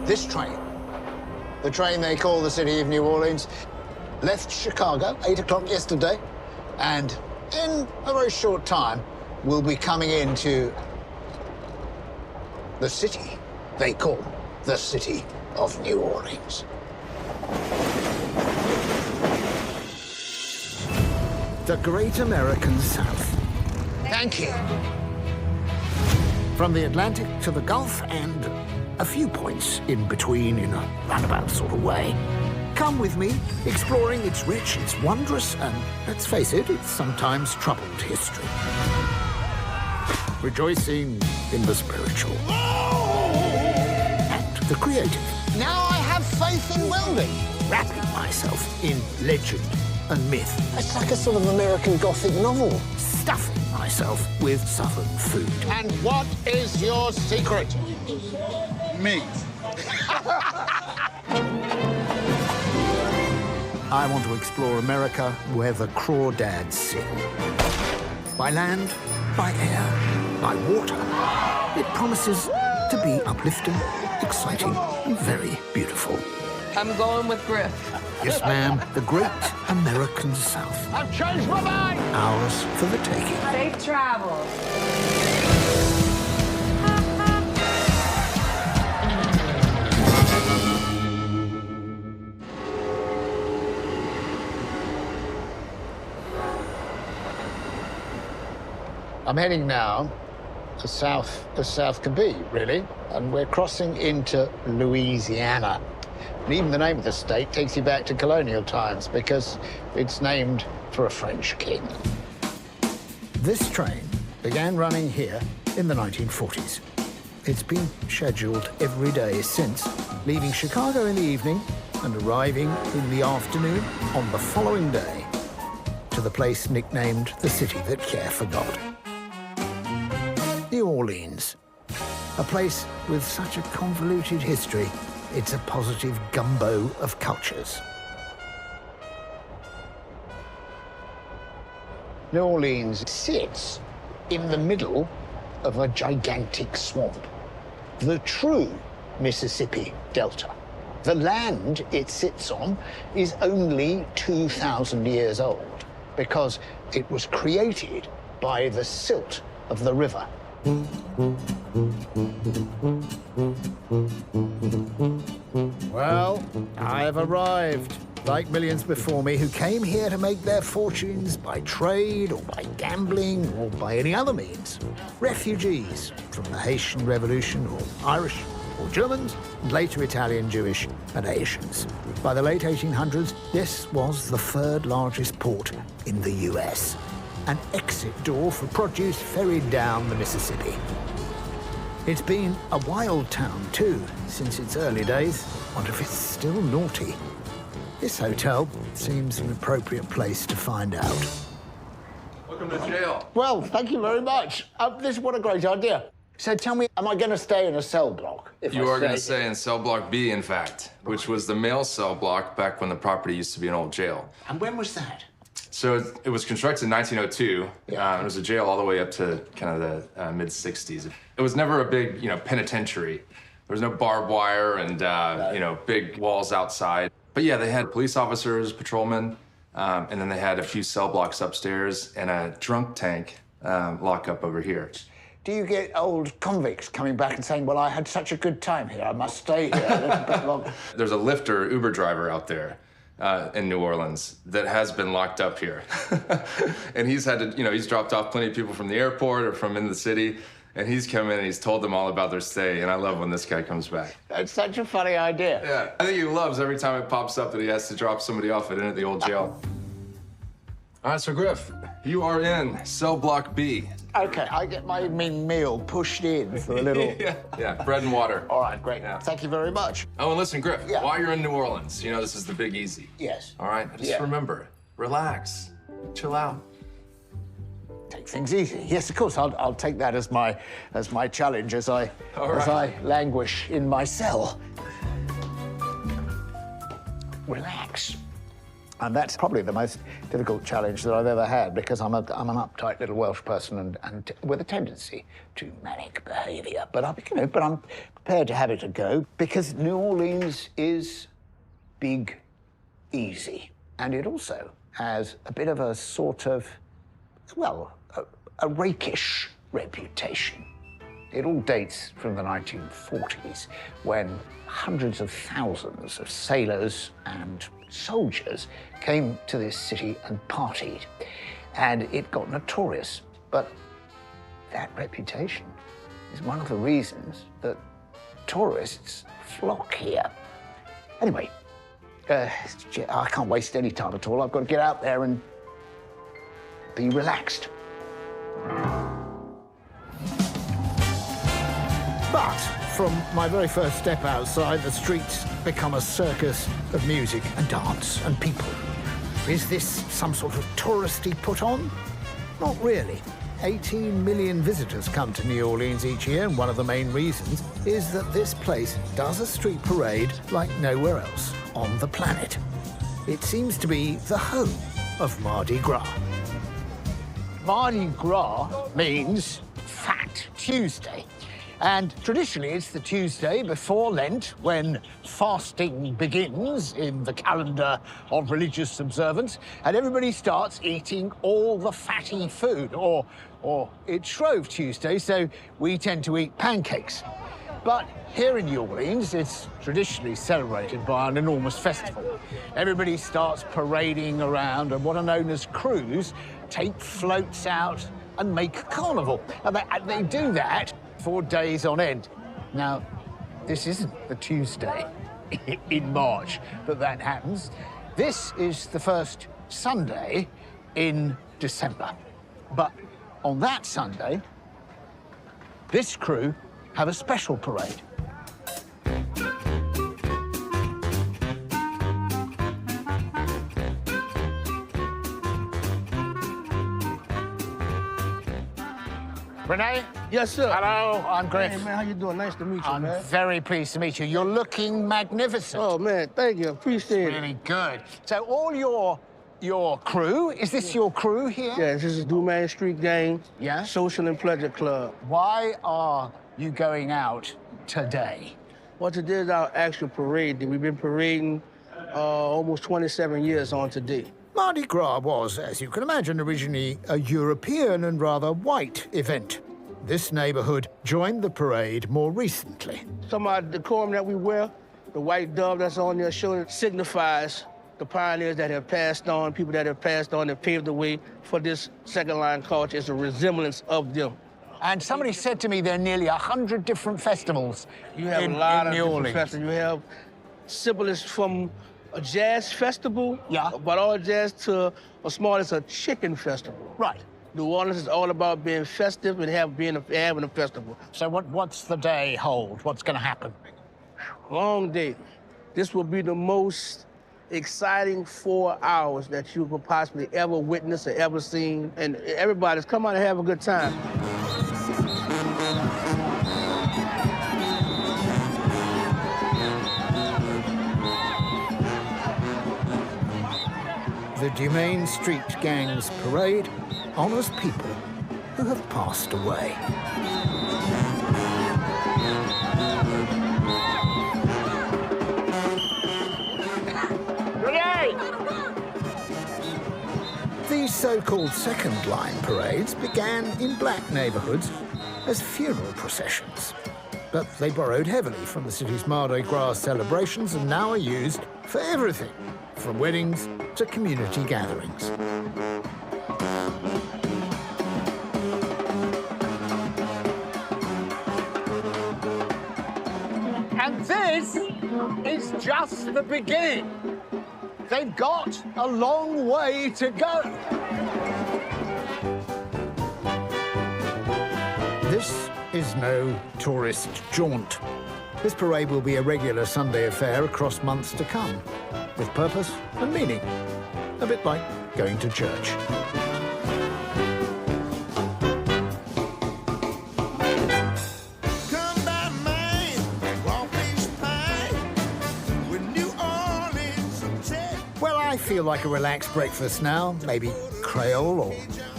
This train, the train they call the City of New Orleans, left Chicago 8 o'clock yesterday, and in a very short time will be coming into the city they call the City of New Orleans. The Great American South. Thank you. From the Atlantic to the Gulf and a few points in between in a roundabout sort of way. Come with me, exploring its rich, its wondrous, and, let's face it, its sometimes troubled history. Rejoicing in the spiritual. And the creative. Now I have faith in welding. Wrapping myself in legend and myth. It's like a sort of American Gothic novel. Stuffing myself with southern food. And what is your secret? Meat. I want to explore America where the crawdads sing. By land, by air, by water. It promises to be uplifting, exciting, and very beautiful. I'm going with Griff. Yes, ma'am, the Great American South. I've changed my mind! Ours for the taking. Safe travels. I'm heading now as south can be, really, and we're crossing into Louisiana. And even the name of the state takes you back to colonial times because it's named for a French king. This train began running here in the 1940s. It's been scheduled every day since, leaving Chicago in the evening and arriving in the afternoon on the following day to the place nicknamed the City That Care for God. New Orleans, a place with such a convoluted history, it's a positive gumbo of cultures. New Orleans sits in the middle of a gigantic swamp, the true Mississippi Delta. The land it sits on is only 2,000 years old because it was created by the silt of the river. Well, I've arrived, like millions before me who came here to make their fortunes by trade or by gambling or by any other means. Refugees from the Haitian Revolution or Irish or Germans, and later Italian, Jewish and Asians. By the late 1800s, this was the third largest port in the US. An exit door for produce ferried down the Mississippi. It's been a wild town, too, since its early days. Wonder if it's still naughty. This hotel seems an appropriate place to find out. Welcome to jail. well, thank you very much. What a great idea. So tell me, am I going to stay in a cell block? You are going to stay in cell block B, in fact, which was the male cell block back when the property used to be an old jail. And when was that? So it was constructed in 1902. Yeah. It was a jail all the way up to kind of the mid-60s. It was never a big, penitentiary. There was no barbed wire and, big walls outside. But yeah, they had police officers, patrolmen, and then they had a few cell blocks upstairs and a drunk tank lockup over here. Do you get old convicts coming back and saying, well, I had such a good time here, I must stay here a little bit longer? There's a lifter, Uber driver out there in New Orleans that has been locked up here. And he's had to, he's dropped off plenty of people from the airport or from in the city, and he's come in and he's told them all about their stay, and I love when this guy comes back. That's such a funny idea. Yeah, I think he loves every time it pops up that he has to drop somebody off at the old jail. All right, so Griff, you are in cell block B. Okay, I get my evening meal pushed in for a little... yeah, bread and water. All right, great. Yeah. Thank you very much. Oh, and listen, Griff, Yeah. while you're in New Orleans, this is the big easy. Yes. All right, just remember, relax, chill out. Take things easy. Yes, of course. I'll take that as my challenge as I languish in my cell. Relax. And that's probably the most difficult challenge that I've ever had, because I'm an uptight little Welsh person and with a tendency to manic behaviour. But I'm prepared to have it a go, because New Orleans is big, easy, and it also has a bit of a sort of, well, a rakish reputation. It all dates from the 1940s, when hundreds of thousands of sailors and soldiers came to this city and partied, and it got notorious. But that reputation is one of the reasons that tourists flock here. Anyway, I can't waste any time at all. I've got to get out there and be relaxed. But from my very first step outside, the streets become a circus of music and dance and people. Is this some sort of touristy put-on? Not really. 18 million visitors come to New Orleans each year, and one of the main reasons is that this place does a street parade like nowhere else on the planet. It seems to be the home of Mardi Gras. Mardi Gras means Fat Tuesday. And traditionally, it's the Tuesday before Lent, when fasting begins in the calendar of religious observance, and everybody starts eating all the fatty food, or it's Shrove Tuesday, so we tend to eat pancakes. But here in New Orleans, it's traditionally celebrated by an enormous festival. Everybody starts parading around, and what are known as crews take floats out and make a carnival. And they do that for days on end. Now, this isn't the Tuesday in March that happens. This is the first Sunday in December. But on that Sunday, this crew have a special parade. Renee? Yes, sir. Hello, I'm Griffs. Hey, man, how you doing? Nice to meet you, I'm man. very pleased to meet you. You're looking magnificent. Oh, man, thank you. Appreciate it. Really good. So all your crew, is this your crew here? Yeah, this is Dumaine Street Gang. Yeah? Social and Pleasure Club. Why are you going out today? Well, today is our actual parade. We've been parading almost 27 years on today. Mardi Gras was, as you can imagine, originally a European and rather white event. This neighborhood joined the parade more recently. Some of the decorum that we wear, the white dove that's on their shoulder, signifies the pioneers that have passed on, people that have passed on and paved the way for this second-line culture. It's a resemblance of them. And somebody said to me there are nearly 100 different festivals You have in a lot of New different Orleans. festivals. You have simplest from a jazz festival, Yeah. but all jazz, to as small as a chicken festival. Right. New Orleans is all about being festive and having a festival. So what's the day hold? What's going to happen? Long day. This will be the most exciting 4 hours that you could possibly ever witness or ever seen. And everybody's come out and have a good time. The Dumaine Street Gang's parade honors people who have passed away. These so-called second-line parades began in black neighborhoods as funeral processions. But they borrowed heavily from the city's Mardi Gras celebrations and now are used for everything, from weddings to community gatherings. And this is just the beginning. They've got a long way to go. This is no tourist jaunt. This parade will be a regular Sunday affair across months to come, with purpose and meaning, a bit like going to church. Well, I feel feel like a relaxed breakfast now? Maybe Creole or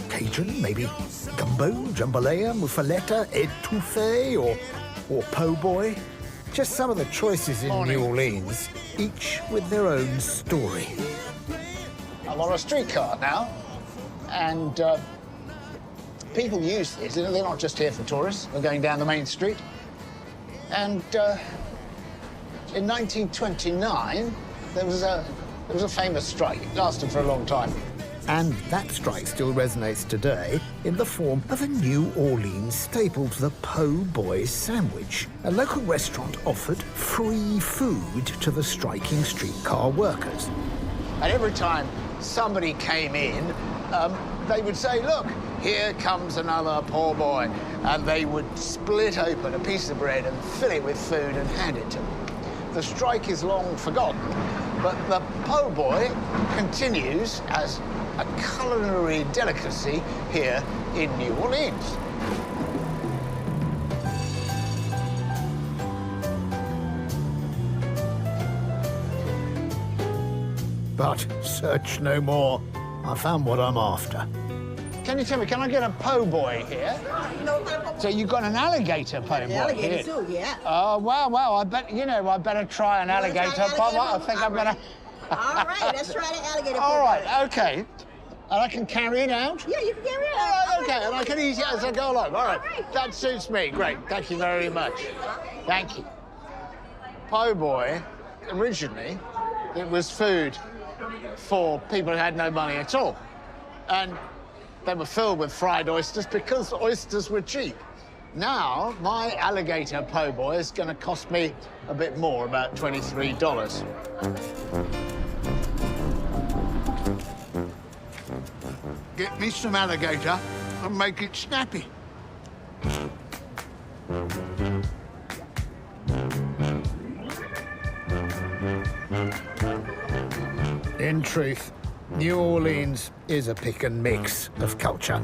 Cajun? Maybe gumbo, jambalaya, muffaletta, etouffee or po' boy? Just some of the choices in New Orleans, each with their own story. I'm on a streetcar now, and people use this. They're not just here for tourists. They're going down the main street. And in 1929, there was a famous strike. It lasted for a long time. And that strike still resonates today in the form of a New Orleans staple, the po' boy sandwich. A local restaurant offered free food to the striking streetcar workers. And every time somebody came in, they would say, look, here comes another poor boy. And they would split open a piece of bread and fill it with food and hand it to them. The strike is long forgotten, but the po' boy continues as a culinary delicacy here in New Orleans. But search no more. I found what I'm after. Can you tell me, can I get a po' boy here? So you've got an alligator po' boy Alligator here? too, yeah. Oh, wow. I bet, I better try an alligator po'. I think I better... All right, let's try the alligator po'. All right, OK. And I can carry it out? Yeah, you can carry it All out. right, OK, and I can eat it as I go along. All right, All right. that suits me. Great, thank you very much. Thank you. Po' boy, originally, it was food for people who had no money at all. And they were filled with fried oysters because oysters were cheap. Now, my alligator po' boy is going to cost me a bit more, about $23. Get me some alligator and make it snappy. In truth, New Orleans is a pick and mix of culture.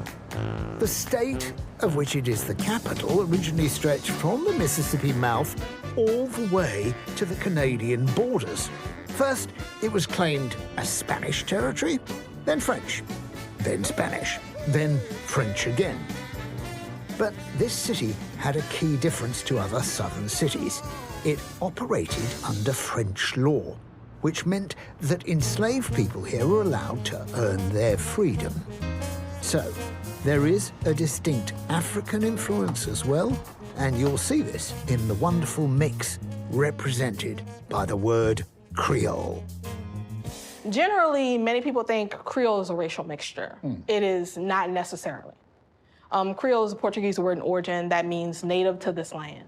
The state, of which it is the capital, originally stretched from the Mississippi mouth all the way to the Canadian borders. First, it was claimed as Spanish territory, then French, then Spanish, then French again. But this city had a key difference to other southern cities. It operated under French law, which meant that enslaved people here were allowed to earn their freedom. So, there is a distinct African influence as well, and you'll see this in the wonderful mix represented by the word Creole. Generally, many people think Creole is a racial mixture. It is not necessarily. Creole is a Portuguese word in origin that means native to this land.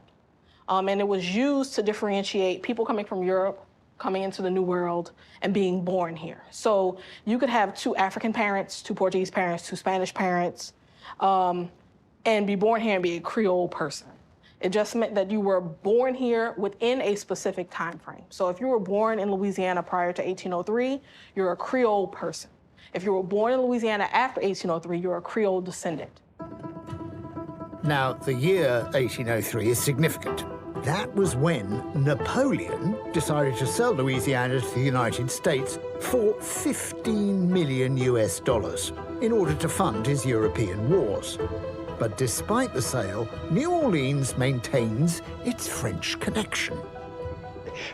And it was used to differentiate people coming from Europe, coming into the New World, and being born here. So you could have two African parents, two Portuguese parents, two Spanish parents, and be born here and be a Creole person. It just meant that you were born here within a specific time frame. So if you were born in Louisiana prior to 1803, you're a Creole person. If you were born in Louisiana after 1803, you're a Creole descendant. Now, the year 1803 is significant. That was when Napoleon decided to sell Louisiana to the United States for $15 million in order to fund his European wars. But despite the sale, New Orleans maintains its French connection.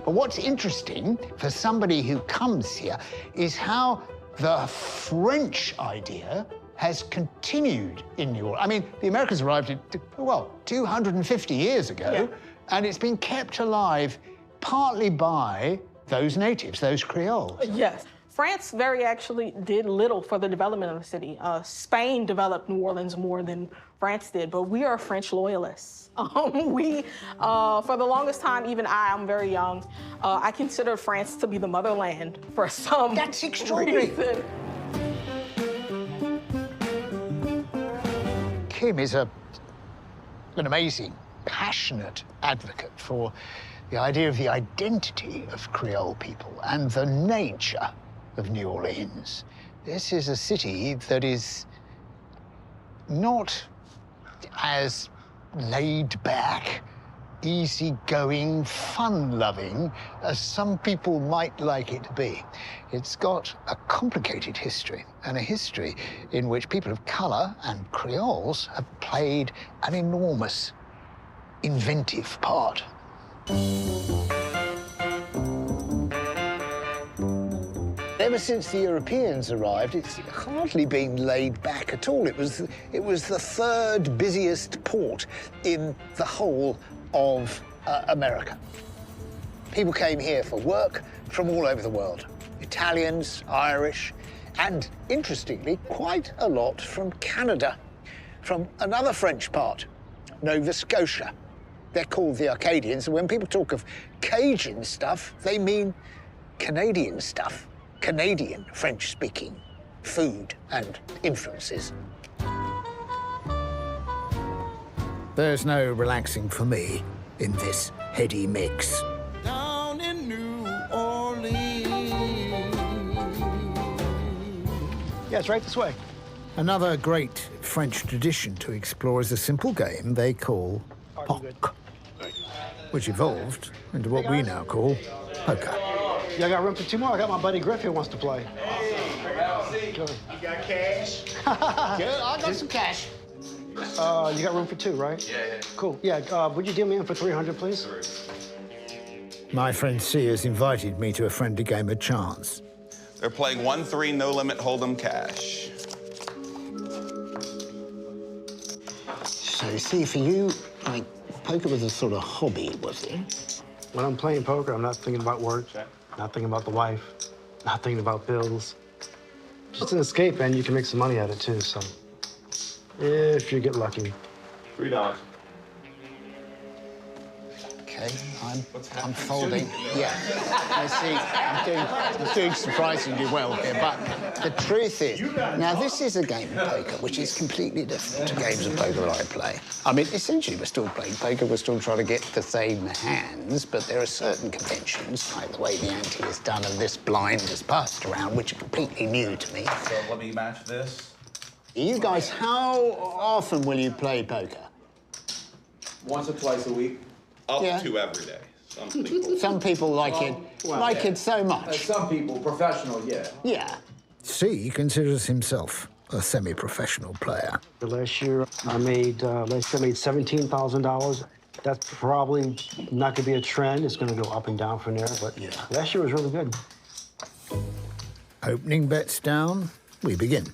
But what's interesting for somebody who comes here is how the French idea has continued in New Orleans. I mean, the Americans arrived, 250 years ago, and it's been kept alive partly by those natives, those Creoles. Yes. France very actually did little for the development of the city. Spain developed New Orleans more than France did, but we are French loyalists. For the longest time, even I'm very young, I consider France to be the motherland for some That's extraordinary. reason. Kim is an amazing, passionate advocate for the idea of the identity of Creole people and the nature of New Orleans. This is a city that is not as laid back easygoing, fun-loving as some people might like it to be. It's got a complicated history, and a history in which people of colour and Creoles have played an enormous, inventive part. Ever since the Europeans arrived, it's hardly been laid back at all. It was the third busiest port in the whole of America. People came here for work from all over the world. Italians, Irish, and interestingly, quite a lot from Canada, from another French part, Nova Scotia. They're called the Acadians, and when people talk of Cajun stuff, they mean Canadian stuff. Canadian French-speaking food and influences. There's no relaxing for me in this heady mix. Down in New Orleans. Yeah, it's right this way. Another great French tradition to explore is a simple game they call poc, which evolved into what we now call poker. Y'all got room for 2 more? I got my buddy Griff here wants to play. You got cash? Good, I got some cash. You got room for 2, right? Yeah. Cool. Yeah, would you deal me in for 300, please? My friend C has invited me to a friendly game of chance. They're playing 1-3 no limit hold'em cash. So, you see, for you, like, poker was a sort of hobby, was it? When I'm playing poker, I'm not thinking about work, not thinking about the wife, not thinking about bills. Just an escape, and you can make some money at it, too, so if you get lucky. $3. Okay, I'm folding. Yeah. I see. I'm doing surprisingly well here. But the truth is, now this is a game of poker which is completely different to games of poker I play. I mean, essentially, we're still playing poker. We're still trying to get the same hands, but there are certain conventions, like the way the ante is done and this blind is passed around, which are completely new to me. So let me match this. You guys, how often will you play poker? Once or twice a week. Up Yeah. to every day. Some people. Some people like it so much. Some people, professional, yeah. Yeah. C considers himself a semi-professional player. Last year, I made $17,000. That's probably not going to be a trend. It's going to go up and down from there, but last year was really good. Opening bets down, we begin.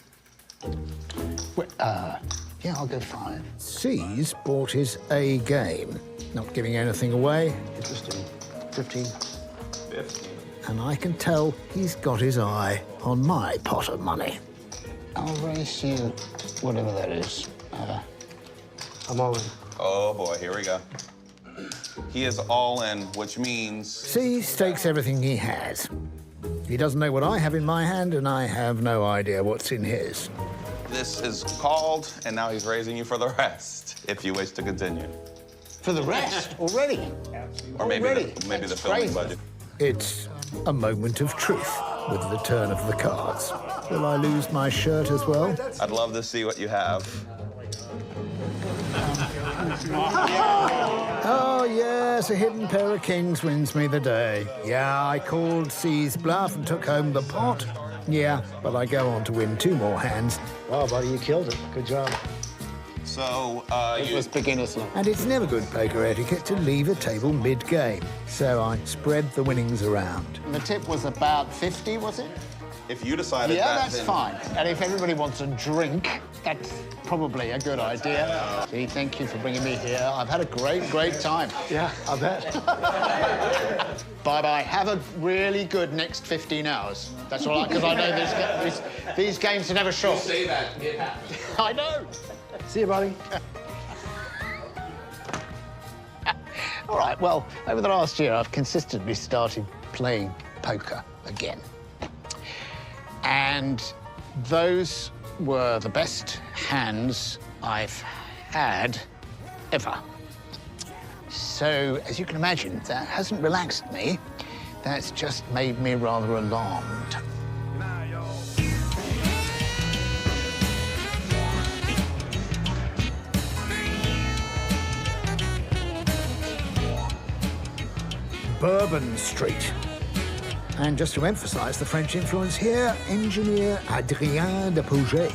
Yeah, I'll go 5. C's bought his A game, not giving anything away, Interesting. 15. 15. and I can tell he's got his eye on my pot of money. I'll race you whatever that is. I'm all in. Oh boy, here we go. He is all in, which means C stakes everything he has. He doesn't know what I have in my hand, and I have no idea what's in his. this is called, and now he's raising you for the rest, if you wish to continue. For the rest, already? Or maybe Already? maybe the That's filming crazy. budget. It's a moment of truth with the turn of the cards. Will I lose my shirt as well? I'd love to see what you have. Oh, yes, a hidden pair of kings wins me the day. Yeah, I called C's bluff and took home the pot. Yeah, but I go on to win 2 more hands. Wow, buddy, you killed it. Good job. So, It was beginner's luck. And it's never good poker etiquette to leave a table mid-game. So I spread the winnings around. And the tip was about 50, was it? if you decided Yeah, that, that's then fine. And if everybody wants a drink, that's probably a good idea. Gee, thank you for bringing me here. I've had a great time. Yeah, I bet. Bye-bye. Have a really good next 15 hours. That's all, because I know these games are never short. Say that, it happened. I know. See you, buddy. All right, well, over the last year, I've consistently started playing poker again. And those were the best hands I've had ever. So, as you can imagine, that hasn't relaxed me. That's just made me rather alarmed. Bourbon Street. And just to emphasise the French influence here, engineer Adrien de Pouget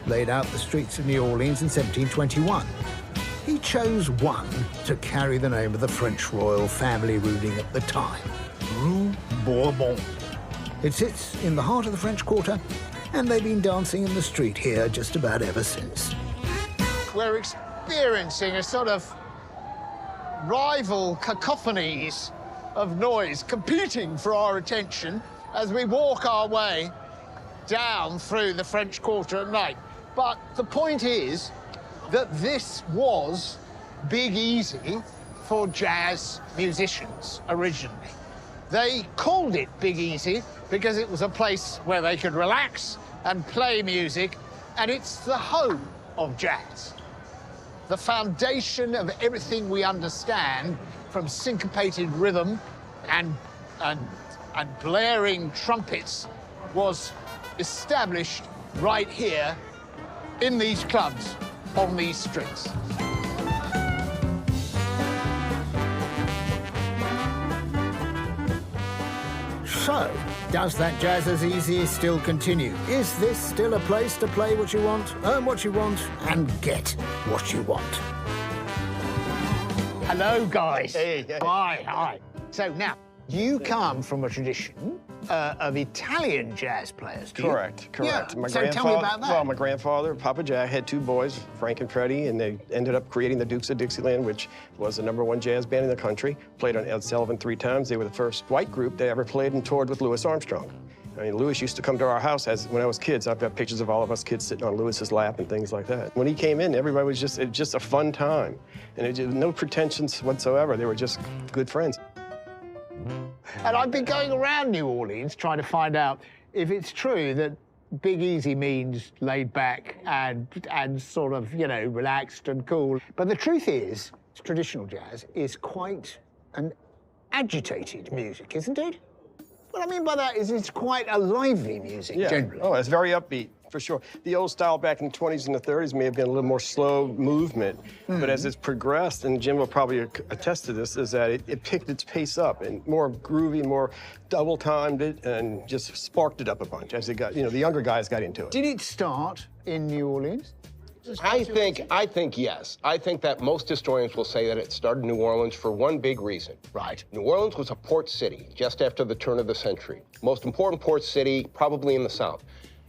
laid out the streets of New Orleans in 1721. He chose one to carry the name of the French royal family ruling at the time, Rue Bourbon. It sits in the heart of the French Quarter, and they've been dancing in the street here just about ever since. We're experiencing a sort of rival cacophonies of noise competing for our attention as we walk our way down through the French Quarter at night. But the point is that this was Big Easy for jazz musicians originally. They called it Big Easy because it was a place where they could relax and play music, and it's the home of jazz. The foundation of everything we understand, from syncopated rhythm and blaring trumpets, was established right here in these clubs on these streets. So, does that jazz as easy still continue? Is this still a place to play what you want, earn what you want, and get what you want? Hello, guys. Hey. Hi. So now, you come from a tradition of Italian jazz players, do you? Correct. Yeah. My So tell me about that. Well, my grandfather, Papa Jack, had two boys, Frank and Freddie, and they ended up creating the Dukes of Dixieland, which was the #1 jazz band in the country. Played on Ed Sullivan 3 times. They were the first white group that ever played and toured with Louis Armstrong. I mean, Louis used to come to our house when I was kids. I've got pictures of all of us kids sitting on Louis's lap and things like that. When he came in, everybody was just a fun time. And it just, no pretensions whatsoever. They were just good friends. And I've been going around New Orleans trying to find out if it's true that Big Easy means laid back and sort of, you know, relaxed and cool. But the truth is, traditional jazz is quite an agitated music, isn't it? What I mean by that is it's quite a lively music, generally. Oh, it's very upbeat, for sure. The old style back in the 20s and the 30s may have been a little more slow movement, but as it's progressed, and Jim will probably attest to this, is that it picked its pace up and more groovy, more double-timed it, and just sparked it up a bunch as it got, the younger guys got into it. Did it start in New Orleans? I think yes. I think that most historians will say that it started in New Orleans for one big reason. Right. New Orleans was a port city just after the turn of the century. Most important port city probably in the South.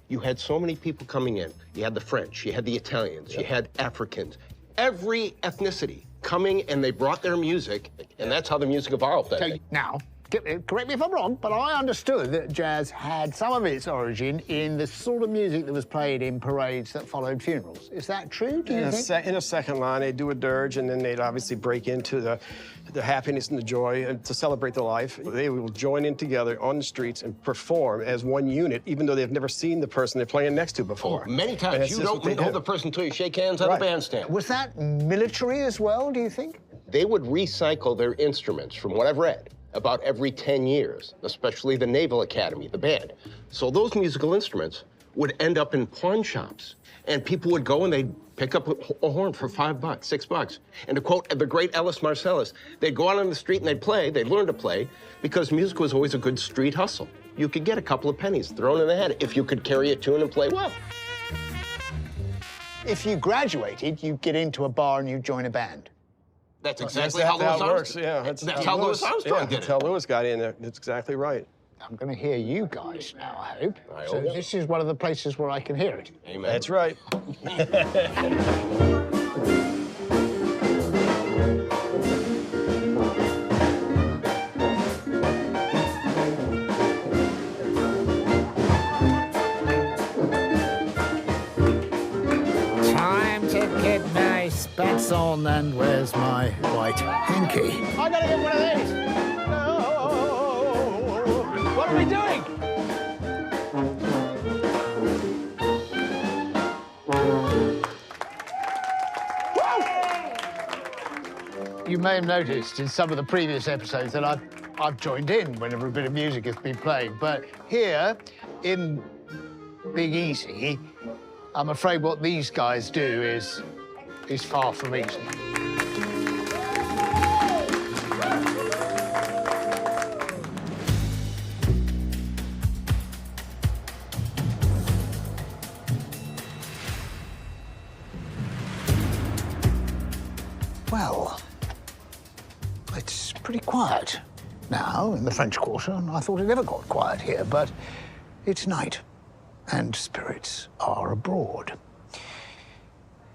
You had so many people coming in. You had the French, you had the Italians, you had Africans. Every ethnicity coming, and they brought their music, and that's how the music evolved. Now, correct me if I'm wrong, but I understood that jazz had some of its origin in the sort of music that was played in parades that followed funerals. Is that true, do you think? In a second line, they'd do a dirge, and then they'd obviously break into the happiness and the joy and to celebrate the life. They will join in together on the streets and perform as one unit, even though they've never seen the person they're playing next to before. Oh, many times you don't know the person until you shake hands at a bandstand. Was that military as well, do you think? They would recycle their instruments, from what I've read, about every 10 years, especially the Naval Academy, the band. So those musical instruments would end up in pawn shops, and people would go and they'd pick up a horn for $5, $6. And to quote the great Ellis Marsalis, they'd go out on the street and they'd learn to play, because music was always a good street hustle. You could get a couple of pennies thrown in the head if you could carry a tune and play well. If you graduated, you'd get into a bar and you'd join a band. That's exactly how Louis Armstrong works. Yeah, that's how Louis Armstrong did it. That's how Louis got in there. That's exactly right. I'm going to hear you guys now, I hope. I So hope. this is one of the places where I can hear it. Amen. That's right. Time to get my spats on, and where's my white hanky? I gotta get one of these. No. What are we doing? Woo! You may have noticed in some of the previous episodes that I've joined in whenever a bit of music has been playing, but here in Big Easy, I'm afraid what these guys do is far from easy. Well, it's pretty quiet now in the French Quarter, and I thought it never got quiet here, but it's night, and spirits are abroad.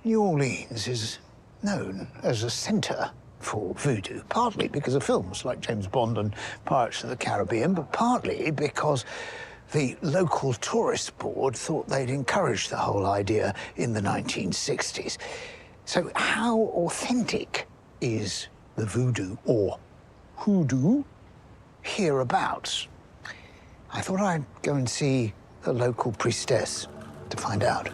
New Orleans is known as a centre for voodoo, partly because of films like James Bond and Pirates of the Caribbean, but partly because the local tourist board thought they'd encourage the whole idea in the 1960s. So how authentic is the voodoo or hoodoo hereabouts? I thought I'd go and see the local priestess to find out.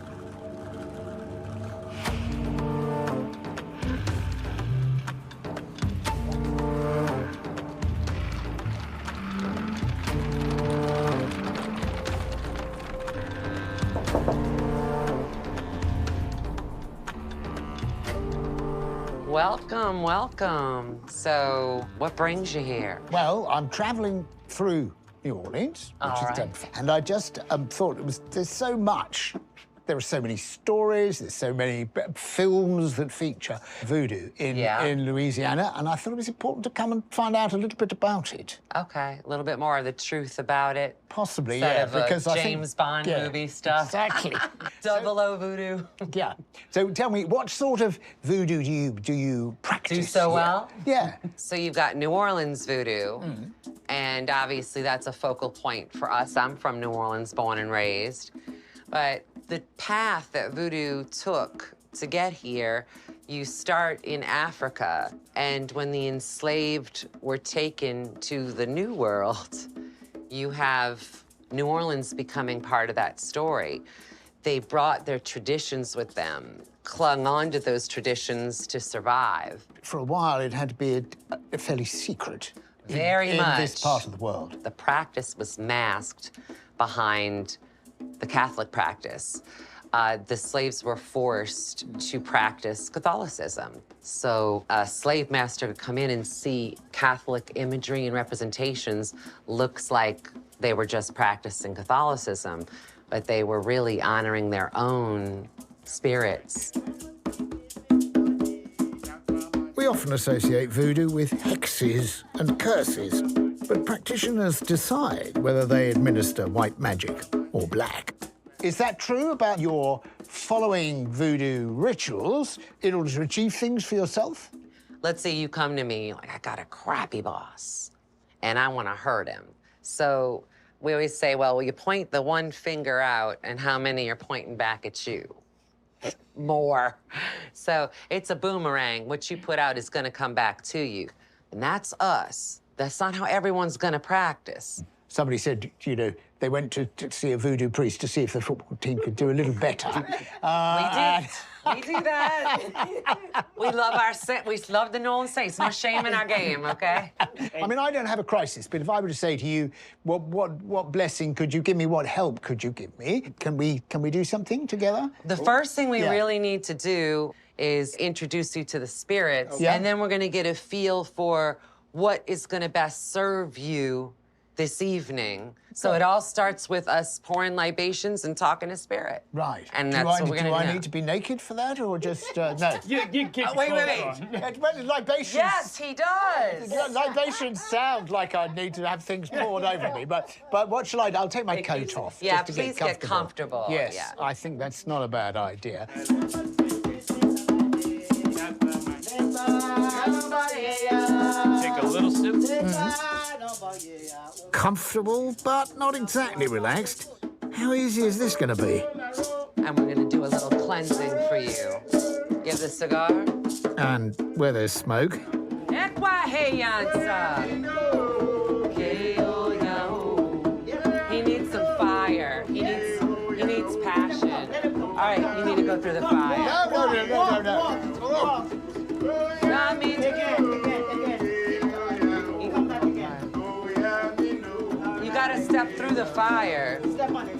Welcome, welcome. So, what brings you here? Well, I'm traveling through New Orleans, and I just thought there's so much. There are so many stories, there's so many films that feature voodoo in Louisiana, and I thought it was important to come and find out a little bit about it. Okay, a little bit more of the truth about it. Possibly, Instead yeah, of because I think James Bond movie stuff. Exactly. 00 voodoo. Yeah. So tell me, what sort of voodoo do you practice? Do so here? well? Yeah. So you've got New Orleans voodoo, and obviously that's a focal point for us. I'm from New Orleans, born and raised. But the path that voodoo took to get here, you start in Africa, and when the enslaved were taken to the New World, you have New Orleans becoming part of that story. They brought their traditions with them, clung on to those traditions to survive. For a while, it had to be a fairly secret. Very much. In this part of the world. The practice was masked behind the Catholic practice. The slaves were forced to practice Catholicism. So a slave master could come in and see Catholic imagery and representations. Looks like they were just practicing Catholicism, but they were really honoring their own spirits. We often associate voodoo with hexes and curses, but practitioners decide whether they administer white magic or black. Is that true about your following voodoo rituals in order to achieve things for yourself? Let's say you come to me like, I got a crappy boss and I want to hurt him. So we always say, well, you point the one finger out and how many are pointing back at you? More. So it's a boomerang. What you put out is going to come back to you. And that's us. That's not how everyone's going to practice. Somebody said, you know, they went to see a voodoo priest to see if the football team could do a little better. We did. We do that. We love the New Orleans Saints. No shame in our game, okay? I mean, I don't have a crisis, but if I were to say to you, what blessing could you give me? What help could you give me? Can we do something together? The first thing we really need to do is introduce you to the spirits, and then we're going to get a feel for what is going to best serve you this evening. So it all starts with us pouring libations and talking to spirit. Right. And that's what we're gonna do. Do I need to be naked for that, or just no? You get wait. Libations. Yes, he does. Libations sound like I need to have things poured over me, but what shall I do? I'll take my coat off. Yeah, just to please get comfortable. Yes, yeah. I think that's not a bad idea. Take a little sip. Comfortable, but not exactly relaxed. How easy is this going to be? And we're going to do a little cleansing for you. You have the cigar? And where there's smoke. He needs some fire. He needs passion. All right, you need to go through the fire. No. I mean, you gotta step through the fire. Step on it.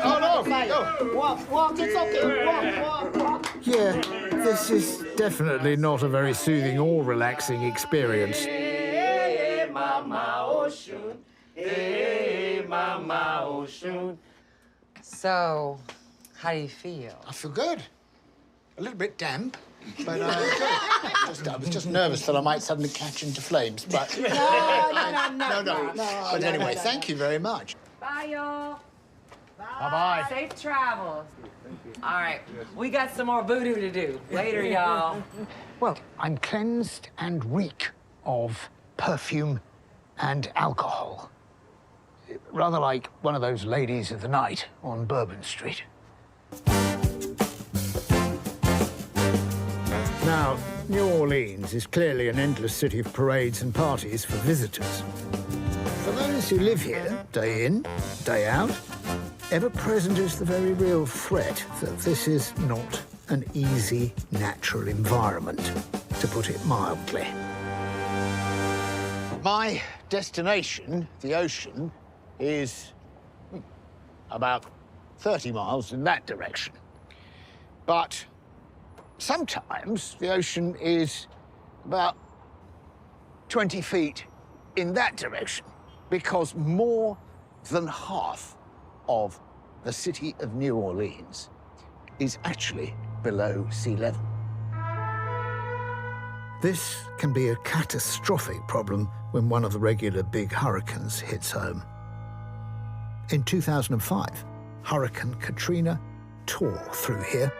Oh, no. Walk, it's okay. Walk. Yeah, this is definitely not a very soothing or relaxing experience. Hey, Mama Ocean. Hey, Mama Ocean. So, how do you feel? I feel good. A little bit damp, But I was just nervous that I might suddenly catch into flames. But no. But anyway, thank you very much. Bye, y'all. Bye-bye. Safe travels. All right, we got some more voodoo to do. Later, y'all. Well, I'm cleansed and reek of perfume and alcohol. Rather like one of those ladies of the night on Bourbon Street. Now, New Orleans is clearly an endless city of parades and parties for visitors. For those who live here, day in, day out, ever present is the very real threat that this is not an easy, natural environment, to put it mildly. My destination, the ocean, is about 30 miles in that direction. But sometimes the ocean is about 20 feet in that direction, because more than half of the city of New Orleans is actually below sea level. This can be a catastrophic problem when one of the regular big hurricanes hits home. In 2005, Hurricane Katrina tore through here.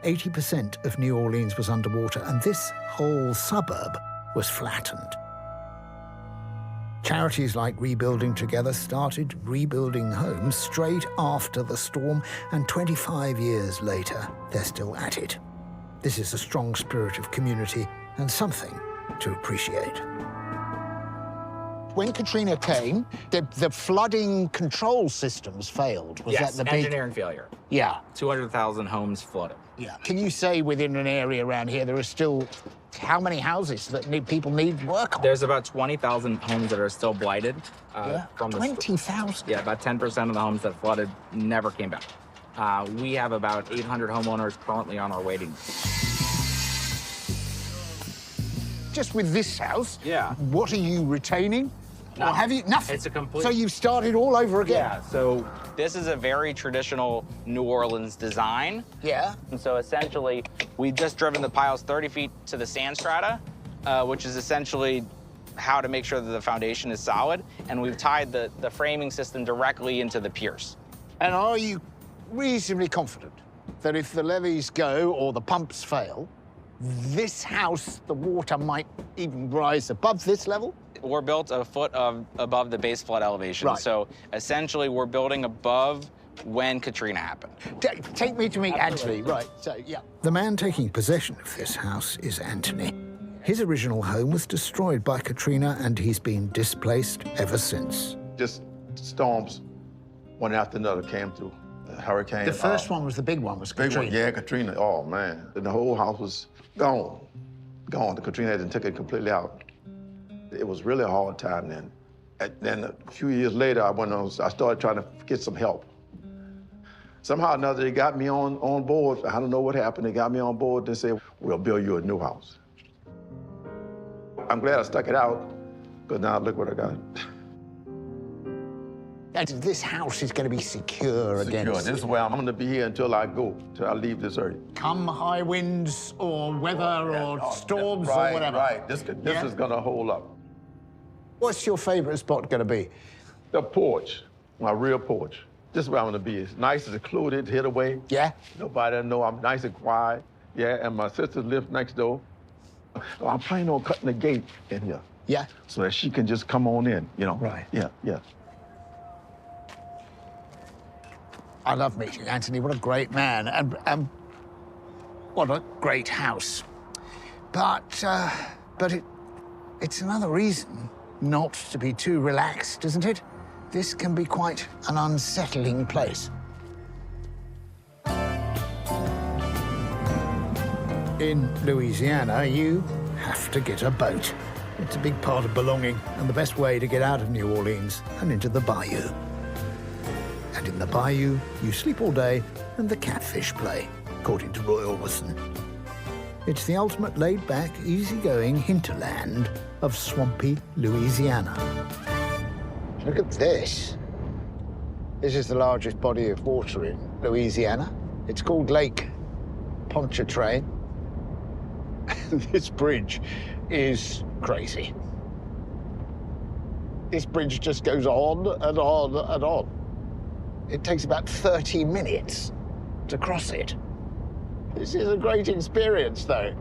80% of New Orleans was underwater, and this whole suburb was flattened. Charities like Rebuilding Together started rebuilding homes straight after the storm, and 25 years later, they're still at it. This is a strong spirit of community and something to appreciate. When Katrina came, the flooding control systems failed. Was yes, that the big engineering failure. Yeah. 200,000 homes flooded. Yeah. Can you say within an area around here there are still how many houses that people need work on? There's about 20,000 homes that are still blighted. From 20,000? Yeah, about 10% of the homes that flooded never came back. We have about 800 homeowners currently on our waiting list. Just with this house? Yeah. What are you retaining? Nothing. Or have you? Nothing. It's a complete... So you've started all over again? Yeah, so this is a very traditional New Orleans design. Yeah. And so essentially, we've just driven the piles 30 feet to the sand strata, which is essentially how to make sure that the foundation is solid. And we've tied the framing system directly into the piers. And are you reasonably confident that if the levees go or the pumps fail, this house, the water might even rise above this level? We're built a foot above the base flood elevation. Right. So essentially, we're building above when Katrina happened. Take me to meet Anthony. Right, so, yeah. The man taking possession of this house is Anthony. His original home was destroyed by Katrina, and he's been displaced ever since. Just storms, one after another, came through. Hurricane. The first one was the big one, was Katrina. Big one, yeah, Katrina. Oh, man. And the whole house was gone. Gone. The Katrina had took it completely out. It was really a hard time then. And then a few years later, I started trying to get some help. Somehow or another, they got me on board. I don't know what happened. They got me on board. They said, we'll build you a new house. I'm glad I stuck it out, because now look what I got. And this house is going to be secure against... This is where I'm going to be here until I go, till I leave this earth. Come high winds or weather or storms right, or whatever. Right, this is going to hold up. What's your favorite spot going to be? The porch, my real porch. This is where I'm going to be. It's nice and secluded, hid away. Yeah? Nobody know I'm nice and quiet. Yeah, and my sister lives next door. So I'm planning on cutting the gate in here. Yeah? So that she can just come on in, you know? Right. Yeah, yeah. I love meeting Anthony. What a great man, and what a great house. But it's another reason not to be too relaxed, isn't it? This can be quite an unsettling place. In Louisiana, you have to get a boat. It's a big part of belonging, and the best way to get out of New Orleans and into the bayou. And in the bayou, you sleep all day and the catfish play, according to Roy Orbison. It's the ultimate laid-back, easygoing hinterland of swampy Louisiana. Look at this. This is the largest body of water in Louisiana. It's called Lake Pontchartrain. This bridge is crazy. This bridge just goes on and on and on. It takes about 30 minutes to cross it. This is a great experience, though.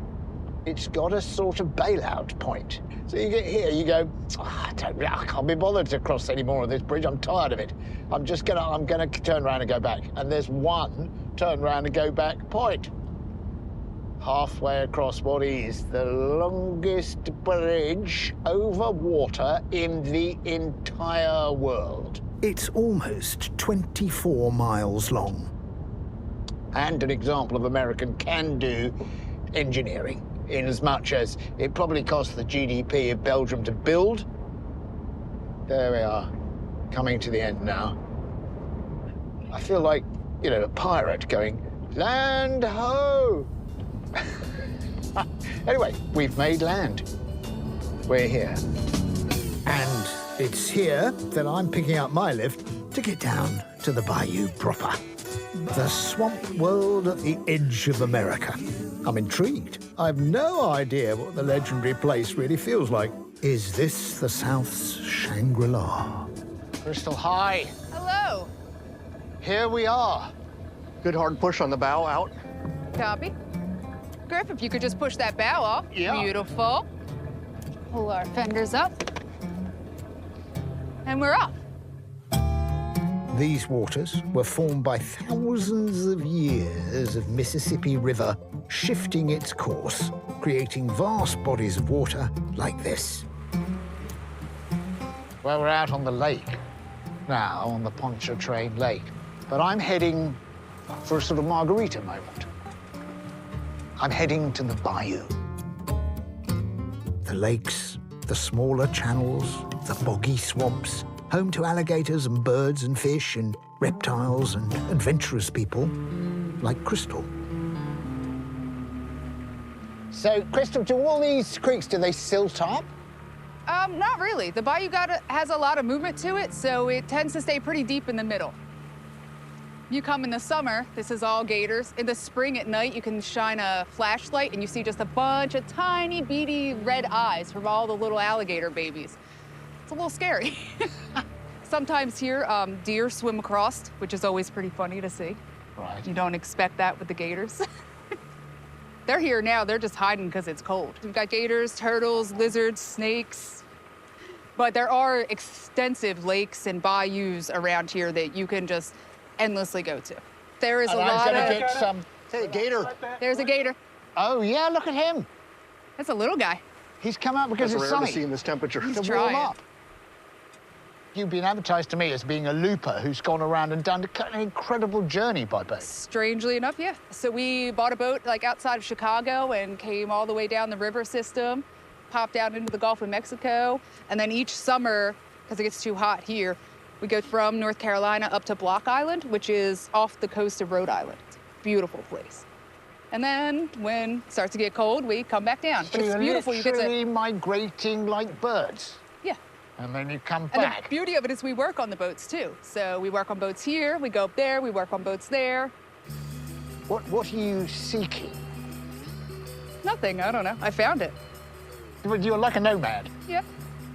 It's got a sort of bailout point. So you get here, you go, I can't be bothered to cross any more of this bridge. I'm tired of it. I'm gonna turn around and go back. And there's one turn around and go back point. Halfway across what is the longest bridge over water in the entire world. It's almost 24 miles long. And an example of American can-do engineering, in as much as it probably cost the GDP of Belgium to build. There we are, coming to the end now. I feel like, you know, a pirate going, land ho! Anyway, we've made land. We're here. And it's here that I'm picking up my lift to get down to the bayou proper. The swamp world at the edge of America. I'm intrigued. I've no idea what the legendary place really feels like. Is this the South's Shangri-La? Crystal, hi. Hello. Here we are. Good hard push on the bow out. Copy. Griff, if you could just push that bow off. Yeah. Beautiful. Pull our fenders up. And we're off. These waters were formed by thousands of years of Mississippi River shifting its course, creating vast bodies of water like this. Well, we're out on the lake now, on the Pontchartrain Lake. But I'm heading for a sort of margarita moment. I'm heading to the bayou. The lakes, the smaller channels, the boggy swamps, home to alligators and birds and fish and reptiles and adventurous people like Crystal. So, Crystal, do all these creeks, do they silt up? Not really. The bayou has a lot of movement to it, so it tends to stay pretty deep in the middle. You come in the summer, this is all gators. In the spring at night, you can shine a flashlight and you see just a bunch of tiny, beady red eyes from all the little alligator babies. It's a little scary. Sometimes here, deer swim across, which is always pretty funny to see. Right. You don't expect that with the gators. They're here now, they're just hiding because it's cold. We've got gators, turtles, lizards, snakes. But there are extensive lakes and bayous around here that you can just endlessly go to. There is a lot of... Get some... Hey, gator. There's a gator. Oh, yeah, look at him. That's a little guy. He's come out because That's it's rare to sunny. see in this temperature. He's to warm trying. up. You've been advertised to me as being a looper who's gone around and done an incredible journey by boat. Strangely enough, yeah. So we bought a boat like outside of Chicago and came all the way down the river system, popped out into the Gulf of Mexico, and then each summer, because it gets too hot here, we go from North Carolina up to Block Island, which is off the coast of Rhode Island. It's a beautiful place. And then when it starts to get cold, we come back down. So But it's you're beautiful. You get literally to... migrating like birds. Yeah. And then you come And back. the beauty of it is we work on the boats too. So we work on boats here, we go up there, we work on boats there. What are you seeking? Nothing, I don't know. I found it. But you're like a nomad. Yeah.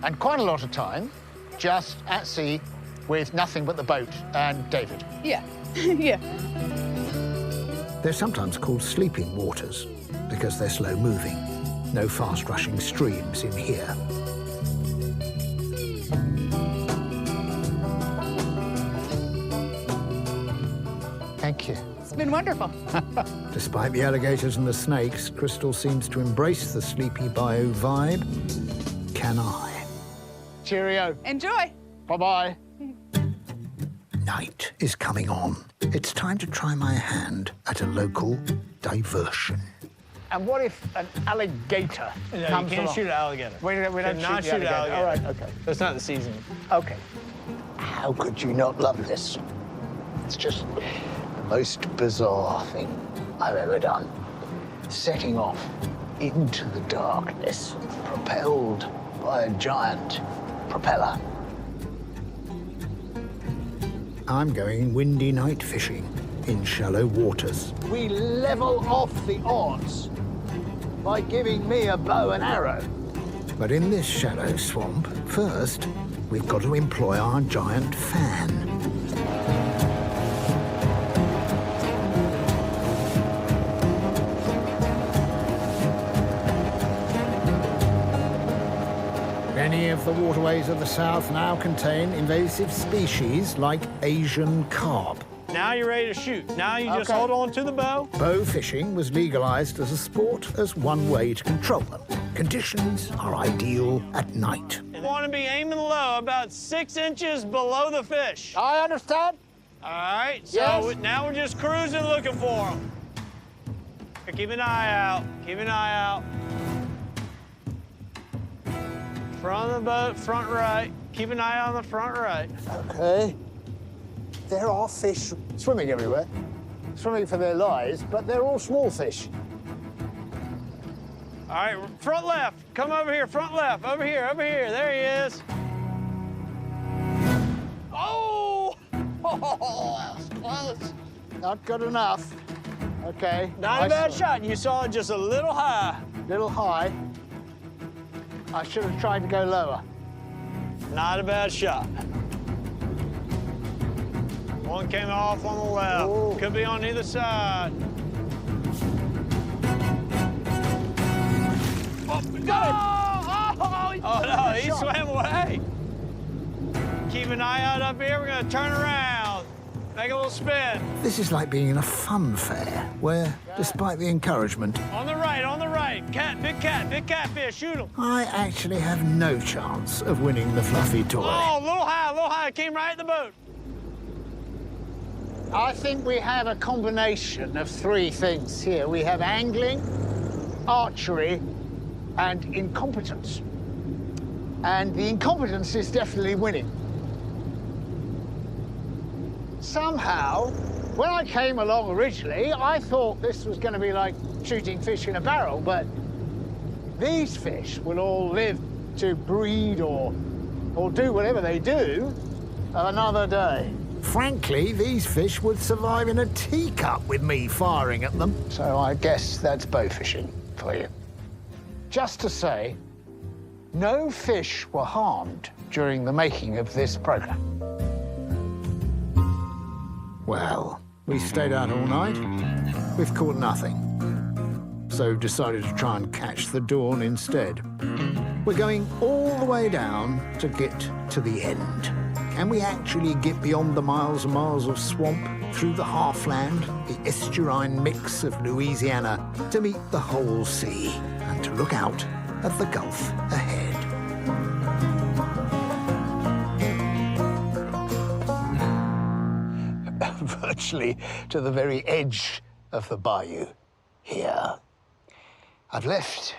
And quite a lot of time just at sea with nothing but the boat and David. Yeah. Yeah. They're sometimes called sleeping waters because they're slow moving. No fast rushing streams in here. Thank you. It's been wonderful. Despite the alligators and the snakes, Crystal seems to embrace the sleepy bayou vibe. Can I? Cheerio. Enjoy. Bye-bye. Night is coming on. It's time to try my hand at a local diversion. And what if an alligator comes you can't along? shoot an alligator. We don't Cannot shoot the alligator. All right, okay. That's not the season. Okay. How could you not love this? It's just the most bizarre thing I've ever done. Setting off into the darkness, propelled by a giant propeller. I'm going windy night fishing in shallow waters. We level off the odds by giving me a bow and arrow. But in this shallow swamp, first, we've got to employ our giant fan. Many of the waterways of the south now contain invasive species like Asian carp. Now you're ready to shoot. Now you just hold on to the bow. Bow fishing was legalized as a sport as one way to control them. Conditions are ideal at night. You want to be aiming low, about 6 inches below the fish. I understand. All right, so Yes. now we're just cruising looking for them. Keep an eye out, keep an eye out. Front of the boat, front right. Keep an eye on the front right. Okay. There are fish swimming everywhere, swimming for their lives, but they're all small fish. All right, front left. Come over here, front left. Over here, over here. There he is. Oh! Oh, that's close. Not good enough. Okay. Not a bad shot. You saw it just a little high. Little high. I should have tried to go lower. Not a bad shot. One came off on the left. Ooh. Could be on either side. Oh, got it! Oh, no, he swam away. Keep an eye out up here. We're going to turn around. Make a little spin. This is like being in a fun fair where, despite the encouragement, On the right, on the right. Big catfish, shoot him. I actually have no chance of winning the fluffy toy. Oh, a little high. Came right at the boat. I think we have a combination of 3 things here. We have angling, archery, and incompetence. And the incompetence is definitely winning. Somehow, when I came along originally, I thought this was going to be like shooting fish in a barrel, but these fish will all live to breed or do whatever they do another day. Frankly, these fish would survive in a teacup with me firing at them. So I guess that's bow fishing for you. Just to say, no fish were harmed during the making of this program. Well, we stayed out all night. We've caught nothing. So decided to try and catch the dawn instead. We're going all the way down to get to the end. Can we actually get beyond the miles and miles of swamp, through the hearthland, the estuarine mix of Louisiana, to meet the whole sea and to look out at the Gulf ahead? Virtually to the very edge of the bayou here. I've left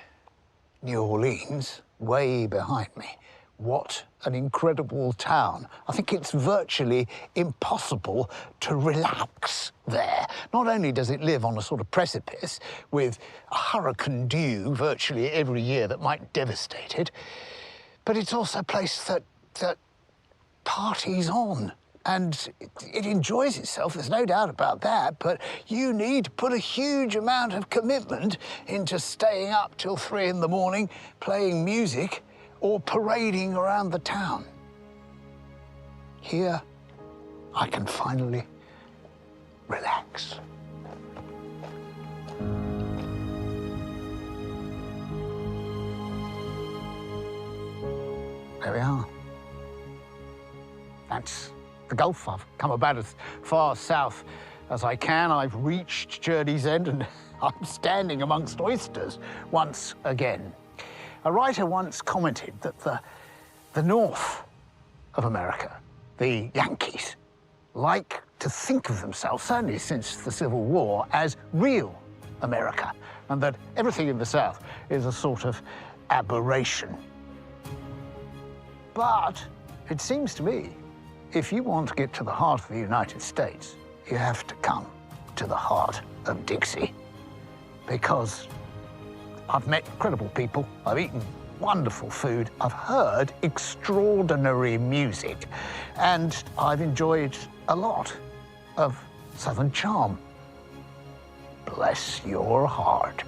New Orleans way behind me. What an incredible town. I think it's virtually impossible to relax there. Not only does it live on a sort of precipice with a hurricane due virtually every year that might devastate it, but it's also a place that parties on. And it enjoys itself, there's no doubt about that, but you need to put a huge amount of commitment into staying up till 3 in the morning, playing music, or parading around the town. Here, I can finally relax. There we are. That's the Gulf. I've come about as far south as I can. I've reached Journey's End and I'm standing amongst oysters once again. A writer once commented that the north of America, the Yankees, like to think of themselves, certainly since the Civil War, as real America, and that everything in the south is a sort of aberration. But it seems to me, if you want to get to the heart of the United States, you have to come to the heart of Dixie. Because I've met incredible people, I've eaten wonderful food, I've heard extraordinary music, and I've enjoyed a lot of Southern charm. Bless your heart.